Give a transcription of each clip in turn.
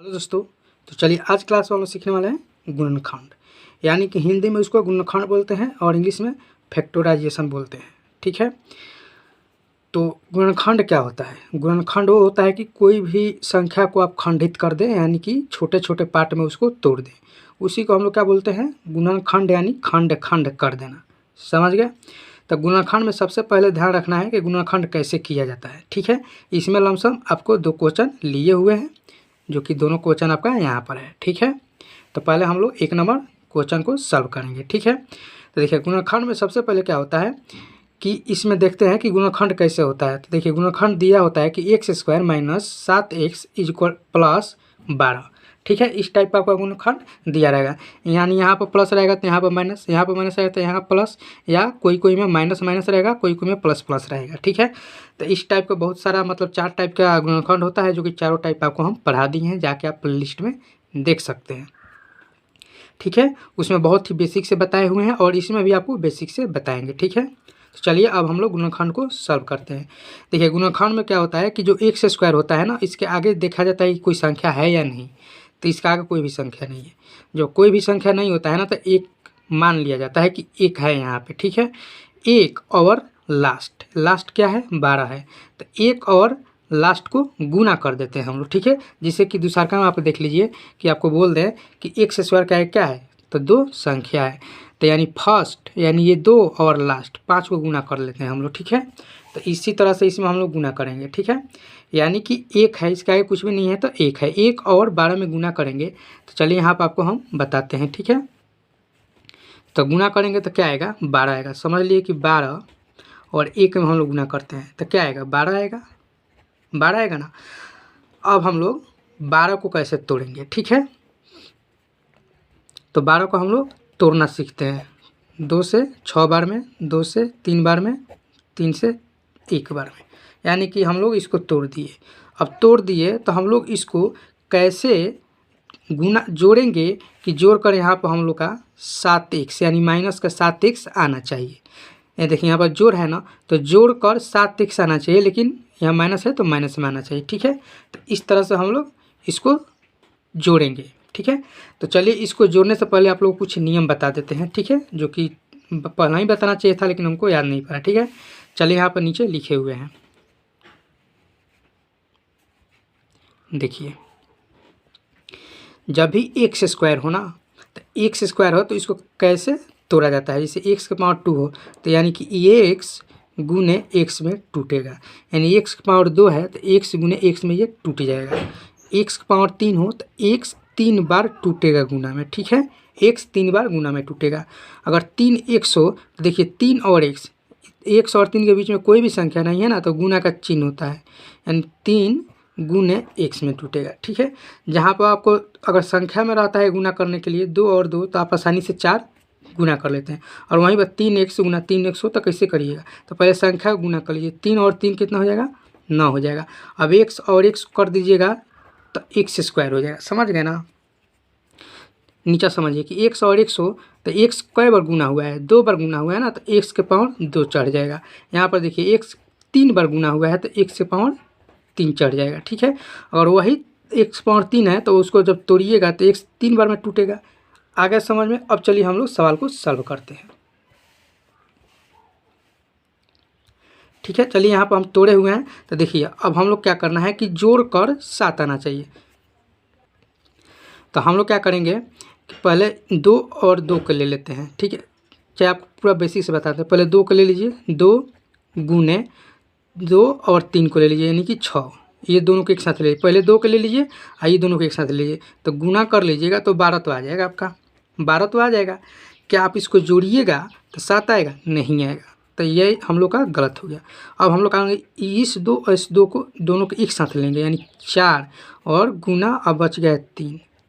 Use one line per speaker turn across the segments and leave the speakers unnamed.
Hello दोस्तों, तो चलिए आज क्लास में हम लोग सीखने वाले हैं गुणनखंड। यानी कि हिंदी में उसको गुणनखंड बोलते हैं और इंग्लिश में फैक्टराइजेशन बोलते हैं। ठीक है, तो गुणनखंड क्या होता है? गुणनखंड वो होता है कि कोई भी संख्या को आप खंडित कर दें, यानी कि छोटे छोटे पार्ट में उसको तोड़ दें। उसी को हम लोग क्या बोलते हैं? गुणनखंड, यानी खंड खंड कर देना। समझ गए? तो गुणनखंड में सबसे पहले ध्यान रखना है कि गुणनखंड कैसे किया जाता है। ठीक है, इसमें लमसम आपको 2 क्वेश्चन लिए हुए हैं, जो कि दोनों क्वेश्चन आपका यहाँ पर है। ठीक है, तो पहले हम लोग 1 नंबर क्वेश्चन को सॉल्व करेंगे। ठीक है, तो देखिए गुणनखंड में सबसे पहले क्या होता है कि इसमें देखते हैं कि गुणनखंड कैसे होता है। तो देखिए गुणनखंड दिया होता है कि x² minus 7x is equal plus 12। ठीक है, इस टाइप का आपका गुणनखंड दिया रहेगा। यानी यहाँ पर प्लस रहेगा तो यहाँ पर माइनस, यहाँ पर माइनस रहेगा तो यहाँ प्लस, या कोई कोई में माइनस माइनस रहेगा, कोई कोई में प्लस प्लस रहेगा। ठीक है, तो इस टाइप का बहुत सारा मतलब 4 टाइप का गुणनखंड होता है, जो कि चारों टाइप आपको हम पढ़ा दिए हैं, जाके आप लिस्ट में देख सकते हैं। ठीक है, उसमें बहुत ही बेसिक से बताए हुए हैं और इसमें भी आपको बेसिक से बताएंगे। ठीक है, तो चलिए अब हम लोग गुणनखंड को सॉल्व करते हैं। देखिए गुणनखंड में क्या होता है कि जो x² होता है ना, इसके आगे देखा जाता है कि कोई संख्या है या नहीं। तो इसका आगे कोई भी संख्या नहीं है। जो कोई भी संख्या नहीं होता है ना, तो एक मान लिया जाता है कि एक है यहाँ पे। ठीक है, एक और लास्ट क्या है? 12 है। तो एक और लास्ट को गुना कर देते हैं हम लोग। ठीक है, जिससे कि दूसरा काम आप देख लीजिए कि आपको बोल दें कि x² क्या है? तो 2 संख्या है। तो यानी फर्स्ट, यानी ये 2 और लास्ट 5 को गुना कर लेते हैं हम लोग। ठीक है, तो इसी तरह से इसमें हम लोग गुना करेंगे। ठीक है, यानी कि एक है, इसका आगे कुछ भी नहीं है तो एक है। एक और 12 में गुना करेंगे। तो चलिए यहाँ पर आपको हम बताते हैं। ठीक है, तो गुना करेंगे तो क्या आएगा? 12 आएगा। समझ लिए कि 12 और 1 में हम लोग गुना करते हैं तो क्या आएगा? 12 आएगा। 12 आएगा ना। अब हम लोग 12 को कैसे तोड़ेंगे? ठीक है, तो 12 को हम लोग तोड़ना सीखते हैं। 2 से 6 बार में, 2 से 3 बार में, 3 से 1 बार में, यानी कि हम लोग इसको तोड़ दिए। अब तोड़ दिए तो हम लोग इसको कैसे गुना जोड़ेंगे कि जोड़ कर यहाँ पर हम लोग का 7x, यानी माइनस का 7x आना चाहिए। ये देखिए यहाँ पर जोड़ है ना, तो जोड़ कर 7x आना चाहिए, लेकिन यहाँ माइनस है तो माइनस में आना चाहिए। ठीक है, तो इस तरह से हम लोग इसको जोड़ेंगे। ठीक है, तो चलिए इसको जोड़ने से पहले आप लोग को कुछ नियम बता देते हैं। ठीक है, जो कि पहला ही बताना चाहिए था लेकिन हमको याद नहीं पड़ा। ठीक है, चलिए यहाँ पर नीचे लिखे हुए हैं, देखिए जब भी x² हो ना, तो x² हो तो इसको कैसे तोड़ा जाता है? जैसे x की पावर 2 हो तो यानी कि ये x गुने x में टूटेगा। यानी x की पावर 2 है तो x गुने x में ये टूट जाएगा। x की पावर 3 हो तो x 3 बार टूटेगा गुना में। ठीक है, x 3 बार गुना में टूटेगा। अगर 3x हो तो देखिए 3 और x और 3 के बीच में कोई भी संख्या नहीं है ना, तो गुना का चिन्ह होता है, यानी 3 गुने x में टूटेगा। ठीक है, जहाँ पर आपको अगर संख्या में रहता है गुना करने के लिए 2 और 2, तो आप आसानी से 4 गुना कर लेते हैं। और वहीं पर 3x गुना 3x हो तो कैसे करिएगा? तो पहले संख्या गुना कर लीजिए। 3 और 3 कितना हो जाएगा? 9 हो जाएगा। अब x और x कर दीजिएगा तो x² हो जाएगा। समझ गए ना? नीचा समझिए कि x और x हो तो x कई बार गुना हुआ है? 2 बार गुना हुआ है ना, तो x के पावर 2 चढ़ जाएगा। यहाँ पर देखिए x 3 बार गुना हुआ है तो x के पावर 3 चढ़ जाएगा। ठीक है, और वही x पावर 3 है तो उसको जब तोड़िएगा तो x 3 बार में टूटेगा। आगे समझ में? अब चलिए हम लोग सवाल को सॉल्व करते हैं। ठीक है, चलिए यहाँ पर हम तोड़े हुए हैं तो देखिए अब हम लोग क्या करना है कि जोड़ कर 7 आना चाहिए। तो हम लोग क्या करेंगे कि पहले 2 और 2 को ले लेते हैं। ठीक है, चाहे आप पूरा बेसिक से बताते हैं। पहले 2 को ले लीजिए, 2 गुने 2 और 3 को ले लीजिए, यानी कि 6। ये दोनों को एक साथ ले लीजिए। पहले 2 को ले लीजिए, ये दोनों को एक साथ ले लीजिए, तो गुना कर लीजिएगा तो 12 तो आ जाएगा आपका। 12 तो आ जाएगा। क्या आप इसको जोड़िएगा तो 7 आएगा? नहीं आएगा। तो ये हम लोग का गलत हो गया। अब हम लोग कहेंगे इस 2 और इस 2 को दोनों को एक साथ लेंगे, यानी 4 और गुना, अब बच गया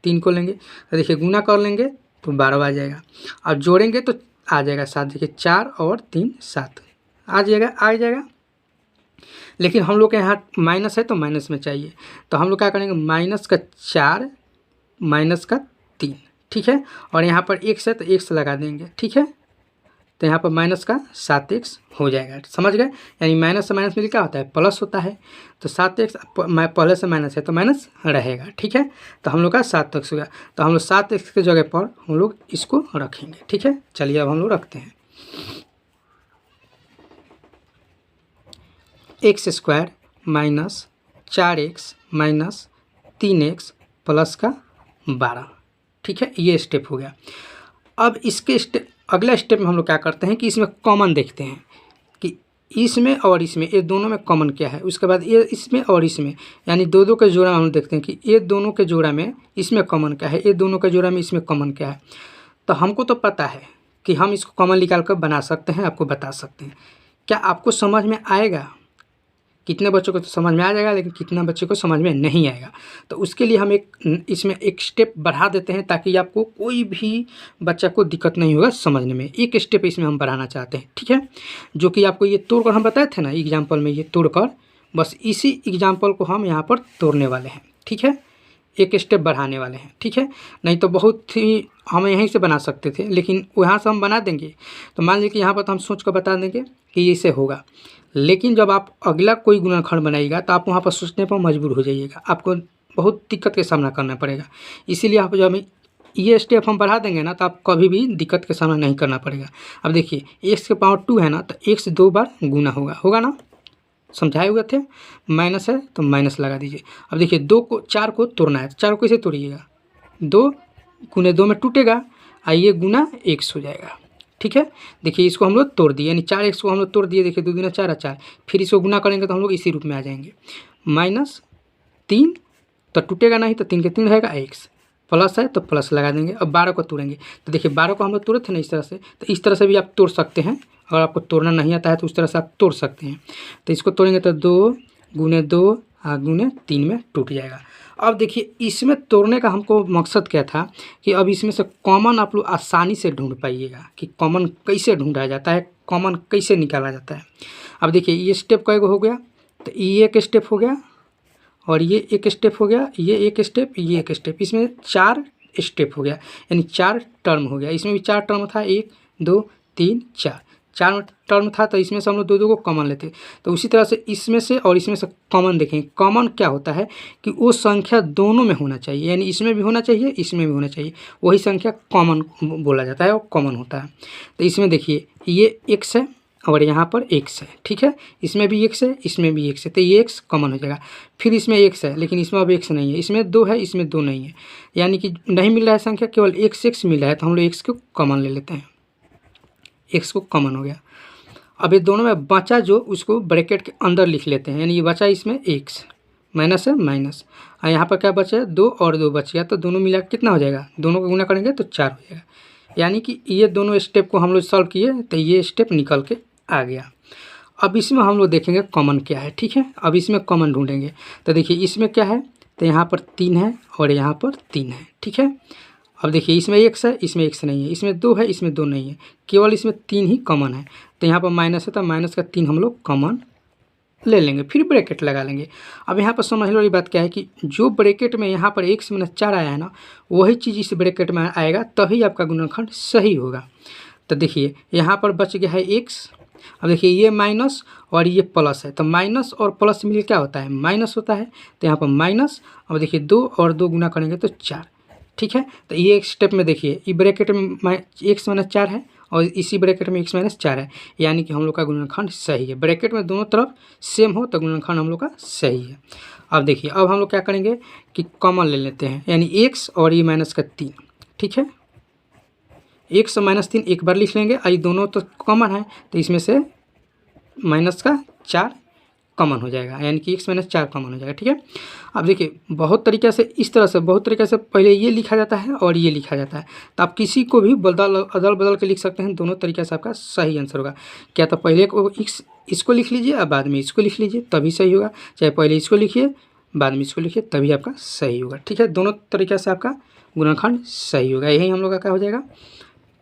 3 को लेंगे। तो देखिए गुना कर लेंगे तो 12 आ जाएगा। अब जोड़ेंगे तो आ जाएगा 7। देखिए 4 और 3 7 आ जाएगा। लेकिन हम लोग के यहाँ माइनस है तो माइनस में चाहिए, तो हम लोग क्या करेंगे? माइनस का 4 माइनस का 3। ठीक है, और यहाँ पर x है तो x लगा देंगे। ठीक है, तो यहाँ पर माइनस का 7x हो जाएगा। समझ गए? यानी माइनस से माइनस में क्या होता है, प्लस होता है। तो 7x पहले से माइनस है तो माइनस रहेगा। ठीक है, तो हम लोग का 7x हो गया। तो हम लोग 7x के जगह पर हम लोग इसको रखेंगे। ठीक है, चलिए अब हम लोग रखते हैं x² minus 4x minus 3x plus का 12। ठीक है, ये स्टेप हो गया। अब इसके अगला स्टेप में हम लोग क्या करते हैं कि इसमें कॉमन देखते हैं कि इसमें और इसमें, ये दोनों में कॉमन क्या है। उसके बाद ये इसमें और इसमें, यानी दो दो के जोड़ा में हम देखते हैं कि ये दोनों के जोड़ा में इसमें कॉमन क्या है, ये दोनों के जोड़ा में इसमें कॉमन क्या है। तो हमको तो पता है कि हम इसको कॉमन निकाल कर बना सकते हैं, आपको बता सकते हैं। क्या आपको समझ में आएगा? कितने बच्चों को तो समझ में आ जाएगा, लेकिन कितना बच्चे को समझ में नहीं आएगा। तो उसके लिए हम इसमें एक स्टेप बढ़ा देते हैं ताकि आपको कोई भी बच्चा को दिक्कत नहीं होगा समझने में। एक स्टेप इसमें हम बढ़ाना चाहते हैं। ठीक है, जो कि आपको ये तोड़कर हम बताए थे ना एग्जाम्पल में, ये तोड़कर, बस इसी एग्जाम्पल को हम यहाँ पर तोड़ने वाले हैं। ठीक है, एक स्टेप बढ़ाने वाले हैं। ठीक है, नहीं तो बहुत ही हम यहीं से बना सकते थे, लेकिन वहाँ से हम बना देंगे तो मान लीजिए कि यहाँ पर तो हम सोच कर बता देंगे कि इससे होगा, लेकिन जब आप अगला कोई गुणनखंड बनाइएगा तो आप वहाँ पर सोचने पर मजबूर हो जाइएगा, आपको बहुत दिक्कत का सामना करना पड़ेगा। इसीलिए आप जब ये स्टेप हम बढ़ा देंगे ना तो आप कभी भी दिक्कत का सामना नहीं करना पड़ेगा। अब देखिए x के पावर 2 है ना, तो x से 2 बार गुना होगा ना, समझाए हुए थे। माइनस है तो माइनस लगा दीजिए। अब देखिए 4 को तोड़ना है, तो 4 को कैसे तोड़िएगा, 2 गुने 2 में टूटेगा, आइए गुना x हो जाएगा। ठीक है, देखिए इसको हम लोग तोड़ दिए, यानी 4x को हम लोग तोड़ दिए। देखिए 2 दूना 4 4, फिर इसको गुना करेंगे तो हम लोग इसी रूप में आ जाएंगे। -3 तो टूटेगा नहीं, तो 3 के 3 रहेगा x, प्लस है तो प्लस लगा देंगे। अब 12 को तोड़ेंगे, तो देखिए 12 को हम लोग तोड़े थे ना इस तरह से, तो इस तरह से भी आप तोड़ सकते हैं। अगर आपको तोड़ना नहीं आता है तो उस तरह से आप तोड़ सकते हैं। तो इसको तोड़ेंगे तो 2 गुने 2 गुने 3 में टूट जाएगा। अब देखिए इसमें तोड़ने का हमको मकसद क्या था कि अब इसमें से कॉमन आप लोग आसानी से ढूंढ पाइएगा कि कॉमन कैसे ढूंढा जाता है, कॉमन कैसे निकाला जाता है। अब देखिए ये स्टेप कई गो हो गया, तो ये एक स्टेप हो गया और ये एक स्टेप हो गया, ये एक स्टेप, ये एक स्टेप, इसमें 4 स्टेप हो गया, यानी 4 टर्म हो गया। इसमें भी 4 टर्म था, 1 2 3 4 टर्म था, तो इसमें से हम लोग 2 को कॉमन लेते। तो उसी तरह से इसमें से और इसमें से कॉमन देखें। कॉमन क्या होता है कि वो संख्या दोनों में होना चाहिए, यानी इसमें भी होना चाहिए, इसमें भी होना चाहिए, वही संख्या कॉमन बोला जाता है, वो कॉमन होता है। तो इसमें देखिए ये x है और यहाँ पर x है। ठीक है, इसमें भी x है, इसमें भी x है, तो ये x कॉमन हो जाएगा। फिर इसमें x है, लेकिन इसमें अब x नहीं है, इसमें 2 है, इसमें 2 नहीं है, यानी कि नहीं मिल रहा है संख्या, केवल x मिल रहा है, तो हम लोग x को कॉमन ले लेते हैं। x को कॉमन हो गया। अब ये दोनों में बचा जो, उसको ब्रैकेट के अंदर लिख लेते हैं, यानी ये बचा इसमें x, माइनस है माइनस, और यहाँ पर क्या बचा है 2 और 2 बच गया, तो दोनों मिला कितना हो जाएगा, दोनों को गुना करेंगे तो 4 हो जाएगा। यानी कि ये दोनों स्टेप को हम लोग सॉल्व किए तो ये स्टेप निकल के आ गया। अब इसमें हम लोग देखेंगे कॉमन क्या है। ठीक है, अब इसमें कॉमन ढूंढेंगे। तो देखिए इसमें क्या है, तो यहाँ पर 3 है और यहाँ पर 3 है। ठीक है, अब देखिए इसमें x है, इसमें x नहीं है, इसमें 2 है, इसमें 2 नहीं है, केवल इसमें 3 ही कॉमन है। तो यहाँ पर माइनस है, तो माइनस का 3 हम लोग कॉमन ले लेंगे, फिर ब्रैकेट लगा लेंगे। अब यहाँ पर समझ लो वाली बात क्या है कि जो ब्रैकेट में यहाँ पर x - 4 आया है ना, वही चीज़ इस ब्रैकेट में आएगा, तभी आपका गुणनखंड सही होगा। तो देखिए यहाँ पर बच गया है x। अब देखिए ये माइनस और ये प्लस है, तो माइनस और प्लस मिल क्या होता है, माइनस होता है, तो यहाँ पर माइनस। अब देखिए 2 और 2 गुना करेंगे तो 4। ठीक है, तो ये एक स्टेप में देखिए ये ब्रैकेट में x - 4 है और इसी ब्रैकेट में x - 4 है, यानी कि हम लोग का गुणनखंड सही है। ब्रैकेट में दोनों तरफ सेम हो तो गुणनखंड हम लोग का सही है। अब देखिए अब हम लोग क्या करेंगे कि कॉमन ले लेते हैं, यानी x और ये माइनस का 3। ठीक है, x - 3 एक बार लिख लेंगे, ये दोनों तो कॉमन है, तो इसमें से माइनस का 4 कॉमन हो जाएगा, यानी कि x - 4 कॉमन हो जाएगा। ठीक है, अब देखिए बहुत तरीक़े से, इस तरह से बहुत तरीक़े से पहले ये लिखा जाता है और ये लिखा जाता है, तो आप किसी को भी अदल बदल के लिख सकते हैं, दोनों तरीक़े से आपका सही आंसर होगा। क्या तो पहले को इसको लिख लीजिए और बाद में इसको लिख लीजिए, तभी सही होगा, चाहे पहले इसको लिखिए बाद में इसको लिखिए, तभी आपका सही होगा। ठीक है, दोनों तरीक़े से आपका गुणनखंड सही होगा, यही हम लोग का क्या हो जाएगा,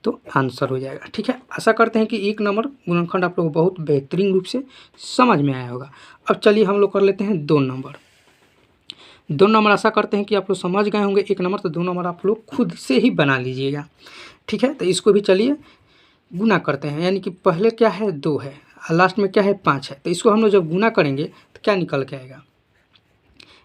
तो आंसर हो जाएगा। ठीक है, आशा करते हैं कि 1 नंबर गुणनखंड आप लोग बहुत बेहतरीन रूप से समझ में आया होगा। अब चलिए हम लोग कर लेते हैं 2 नंबर। 2 नंबर आशा करते हैं कि आप लोग समझ गए होंगे। 1 नंबर तो 2 नंबर आप लोग खुद से ही बना लीजिएगा। ठीक है, तो इसको भी चलिए गुना करते हैं, यानी कि पहले क्या है 2 है और लास्ट में क्या है 5 है। तो इसको हम लोग जब गुना करेंगे तो क्या निकल के आएगा,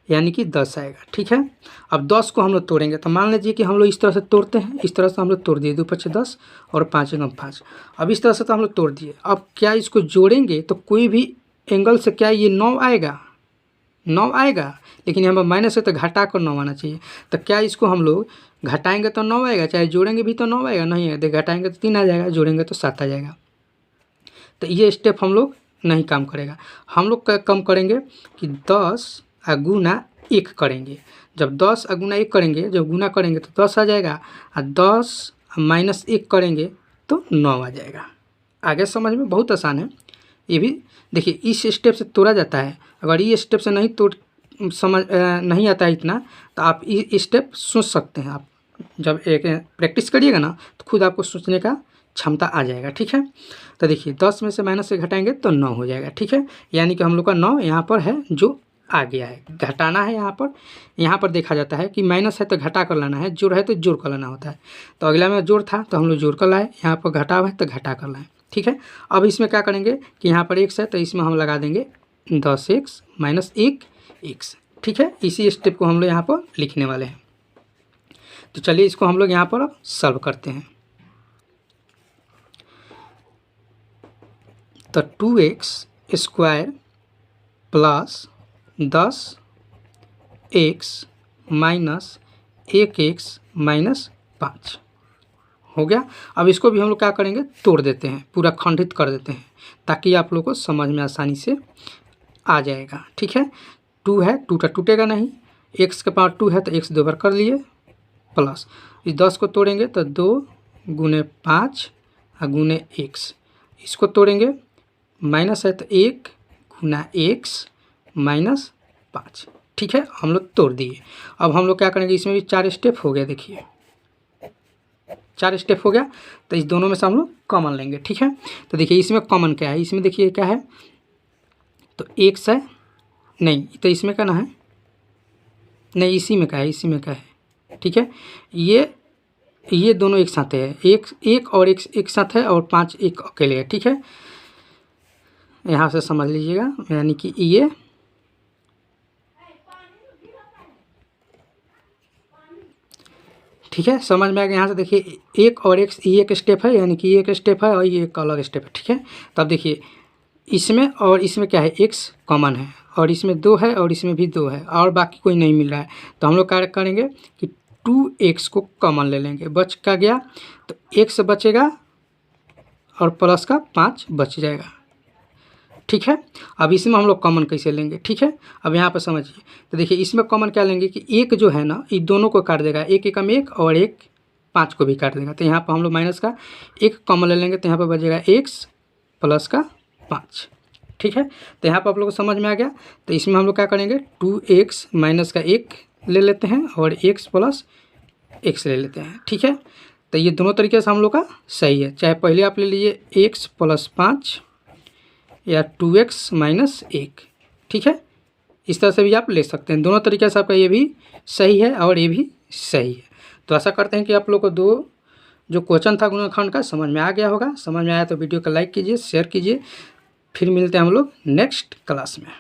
यानी कि 10 आएगा। ठीक है, अब 10 को हम लोग तोड़ेंगे तो मान लीजिए कि हम लोग इस तरह से तोड़ते हैं, इस तरह से हम लोग तोड़ दिए, 2 5 10 और 5 एकम 5। अब इस तरह से तो हम लोग तोड़ दिए। अब क्या इसको जोड़ेंगे तो कोई भी एंगल से क्या ये 9 आएगा, 9 आएगा, लेकिन यहाँ पर माइनस है तो घटा कर 9 आना चाहिए। तो क्या इसको हम लोग घटाएंगे तो 9 आएगा, चाहे जोड़ेंगे भी तो 9 आएगा, नहीं है देख घटाएंगे तो 3 आ जाएगा, जोड़ेंगे तो 7 आ जाएगा। तो ये स्टेप हम लोग नहीं काम करेगा। हम लोग क्या कम करेंगे कि 10 गुना 1 करेंगे। जब 10 गुना 1 करेंगे, जब गुना करेंगे तो 10 आ जाएगा, और 10 माइनस 1 करेंगे तो 9 आ जाएगा। आगे समझ में बहुत आसान है। ये भी देखिए इस स्टेप से तोड़ा जाता है। अगर ये स्टेप से नहीं तोड़ समझ नहीं आता है इतना, तो आप ये स्टेप सोच सकते हैं। आप जब एक प्रैक्टिस करिएगा ना तो खुद आपको सोचने का क्षमता आ जाएगा। ठीक है, तो देखिए 10 में से माइनस से घटाएंगे तो 9 हो जाएगा। ठीक है, यानी कि हम लोग का 9 यहाँ पर है जो आ गया है। घटाना है यहाँ पर देखा जाता है कि माइनस है तो घटा कर लाना है, जोड़ है तो जोड़ कर लाना होता है। तो अगला में जोड़ था तो हम लोग जोड़ कर लाए, यहाँ पर घटाव है तो घटा कर लाए। ठीक है, अब इसमें क्या करेंगे कि यहाँ पर x है तो इसमें हम लगा देंगे 10x माइनस 1x। ठीक है, इसी स्टेप को हम लोग यहाँ पर लिखने वाले हैं। तो चलिए इसको हम लोग यहाँ पर सॉल्व करते हैं। तो 2x square plus 10x minus 1x minus 5 हो गया। अब इसको भी हम लोग क्या करेंगे, तोड़ देते हैं, पूरा खंडित कर देते हैं, ताकि आप लोग को समझ में आसानी से आ जाएगा। ठीक है, 2 है, 2 टूटेगा नहीं, x के पावर 2 है तो x 2 बार कर लिए, प्लस इस 10 को तोड़ेंगे तो 2 गुने 5 गुने x, इसको तोड़ेंगे माइनस है तो 1 गुना x माइनस 5। ठीक है, हम लोग तोड़ दिए। अब हम लोग क्या करेंगे, इसमें भी 4 स्टेप हो गया, देखिए 4 स्टेप हो गया। तो इस दोनों में से हम लोग कॉमन लेंगे। ठीक है, तो देखिए इसमें कॉमन क्या है, इसमें देखिए क्या है तो x है, नहीं तो इसमें क्या ना है, नहीं इसी में क्या है, इसी में क्या है। ठीक है, ये दोनों एक साथ है, एक और एक साथ है और 5 एक अकेले है। ठीक है, यहाँ से समझ लीजिएगा, यानी कि ये ठीक है, समझ में आ गया। यहाँ से देखिए एक और एक स्टेप है, यानी कि ये एक स्टेप है और ये एक अलग स्टेप है। ठीक है, तब देखिए इसमें और इसमें क्या है, x कॉमन है और इसमें 2 है और इसमें भी 2 है और बाकी कोई नहीं मिल रहा है। तो हम लोग क्या करेंगे कि 2x को कॉमन ले लेंगे, बच का गया तो x बचेगा और प्लस का 5 बच जाएगा। ठीक है, अब इसमें हम लोग कॉमन कैसे लेंगे। ठीक है, अब यहाँ पर समझिए, तो देखिए इसमें कॉमन क्या लेंगे कि एक जो है ना ये दोनों को काट देगा, एक एकम 1 और एक 5 को भी काट देगा। तो यहाँ पर हम लोग माइनस का 1 कॉमन ले लेंगे तो यहाँ पर बचेगा x प्लस का 5। ठीक है, तो यहाँ पर आप लोग को समझ में आ गया। तो इसमें हम लोग क्या करेंगे, 2x माइनस का 1 ले लेते हैं और x प्लस x ले लेते हैं। ठीक है, तो ये दोनों तरीके से हम लोग का सही है, चाहे पहले आप ले लीजिए x प्लस 5 या 2x माइनस 1। ठीक है, इस तरह से भी आप ले सकते हैं, दोनों तरीके से आपका ये भी सही है और ये भी सही है। तो आशा करते हैं कि आप लोग को जो क्वेश्चन था गुणनखंड का समझ में आ गया होगा। समझ में आया तो वीडियो को लाइक कीजिए, शेयर कीजिए। फिर मिलते हैं हम लोग नेक्स्ट क्लास में।